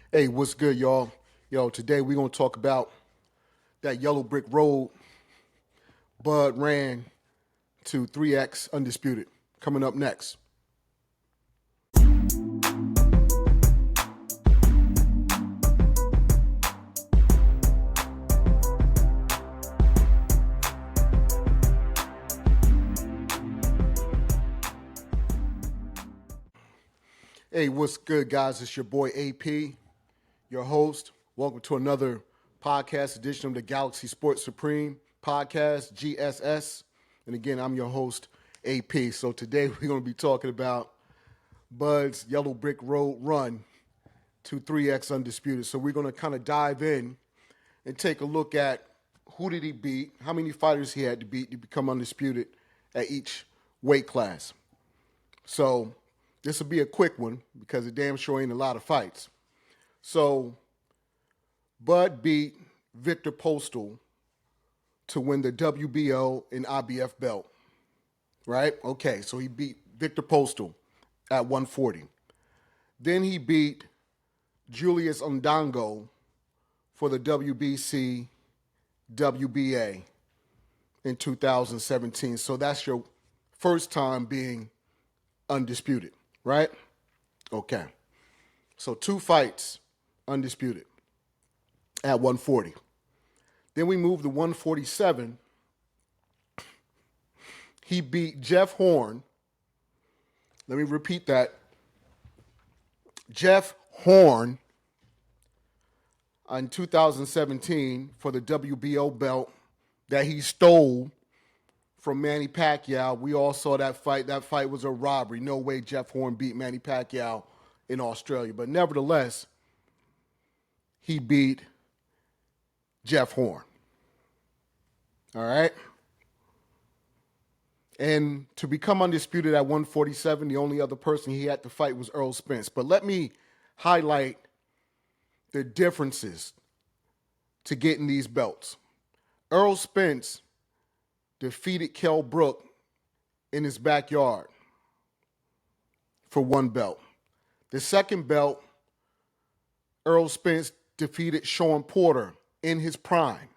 Hey, what's good, y'all? Today we're going to talk about that yellow brick road Bud ran to 3X Undisputed. Coming up next. Hey, what's good, guys? It's your boy AP, your host. Welcome to another podcast edition of the Galaxy Sports Supreme podcast, GSS. And again, I'm your host, AP. So today we're going to be talking about Bud's Yellow Brick Road run to 3X Undisputed. So we're going to kind of dive in and take a look at who did he beat, how many fighters he had to beat to become undisputed at each weight class. So this will be a quick one because it damn sure ain't a lot of fights. So Bud beat Victor Postal to win the WBO and IBF belt, right? Okay, so he beat Victor Postal at 140. Then he beat Julius Ondongo for the WBC, WBA in 2017. So that's your first time being undisputed, right? Okay. So 2 fights undisputed at 140. Then we move to 147. He beat Jeff Horn. Let me repeat that. Jeff Horn in 2017 for the WBO belt that he stole from Manny Pacquiao. We all saw that fight. That fight was a robbery. No way Jeff Horn beat Manny Pacquiao in Australia. But nevertheless, he beat Jeff Horn. All right? And to become undisputed at 147, the only other person he had to fight was Errol Spence. But let me highlight the differences to getting these belts. Errol Spence defeated Kell Brook in his backyard for 1 belt. The second belt, Errol Spence defeated Sean Porter in his prime.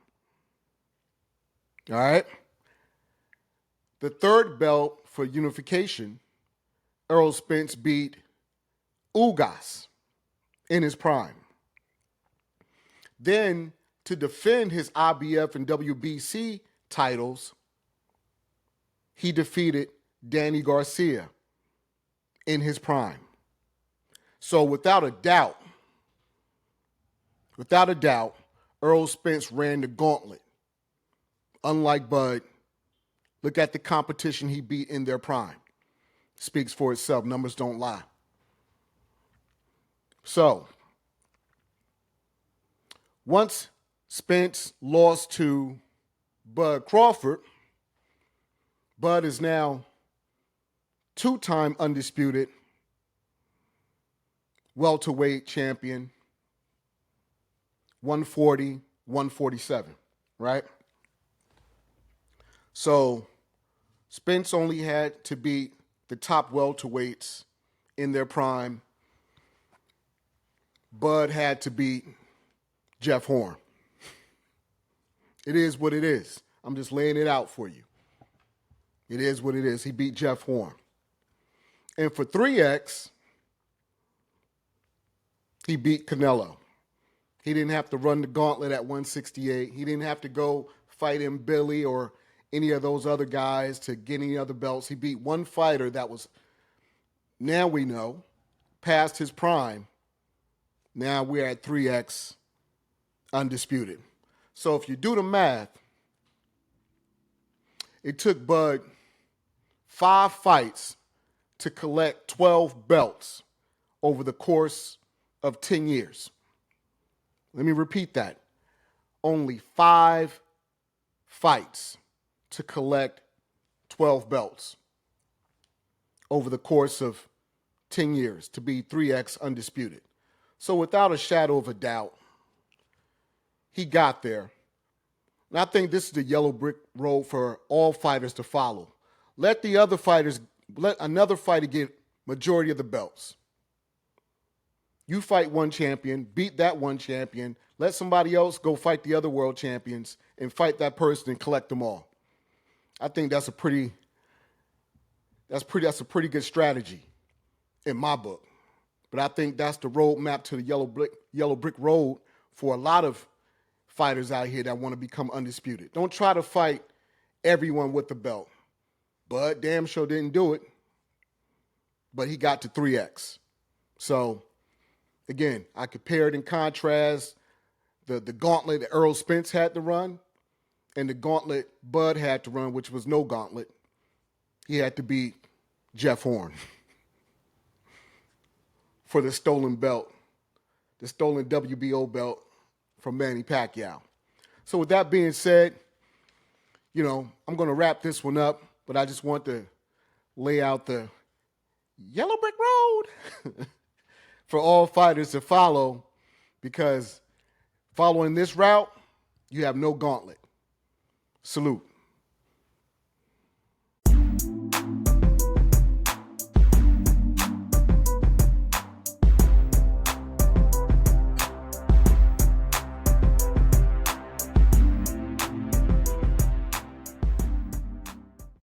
All right? The third belt for unification, Errol Spence beat Ugas in his prime. Then, to defend his IBF and WBC titles, he defeated Danny Garcia in his prime. So without a doubt, Errol Spence ran the gauntlet. Unlike Bud, look at the competition he beat in their prime. Speaks for itself. Numbers don't lie. So, once Spence lost to Bud Crawford, Bud is now 2-time undisputed welterweight champion, 140, 147, right? So Spence only had to beat the top welterweights in their prime. Bud had to beat Jeff Horn. It is what it is. I'm just laying it out for you. It is what it is. He beat Jeff Horn. And for 3X, he beat Canelo. He didn't have to run the gauntlet at 168. He didn't have to go fight in Billy or any of those other guys to get any other belts. He beat one fighter that was, now we know, past his prime. Now we're at 3X undisputed. So if you do the math, it took Bud 5 fights to collect 12 belts over the course of 10 years. Let me repeat that. Only 5 fights to collect 12 belts over the course of 10 years to be 3X undisputed. So without a shadow of a doubt, he got there. And I think this is the yellow brick road for all fighters to follow. Let another fighter get majority of the belts. You fight one champion, beat that one champion, let somebody else go fight the other world champions and fight that person and collect them all. I think that's a pretty good strategy in my book. But I think that's the roadmap to the yellow brick road for a lot of fighters out here that want to become undisputed. Don't try to fight everyone with the belt. Bud damn sure didn't do it, but he got to 3X. So, again, I compared and contrast the gauntlet that Earl Spence had to run and the gauntlet Bud had to run, which was no gauntlet. He had to beat Jeff Horn for the stolen belt, the stolen WBO belt from Manny Pacquiao. So with that being said, I'm going to wrap this one up, but I just want to lay out the yellow brick road for all fighters to follow, because following this route, you have no gauntlet. Salute.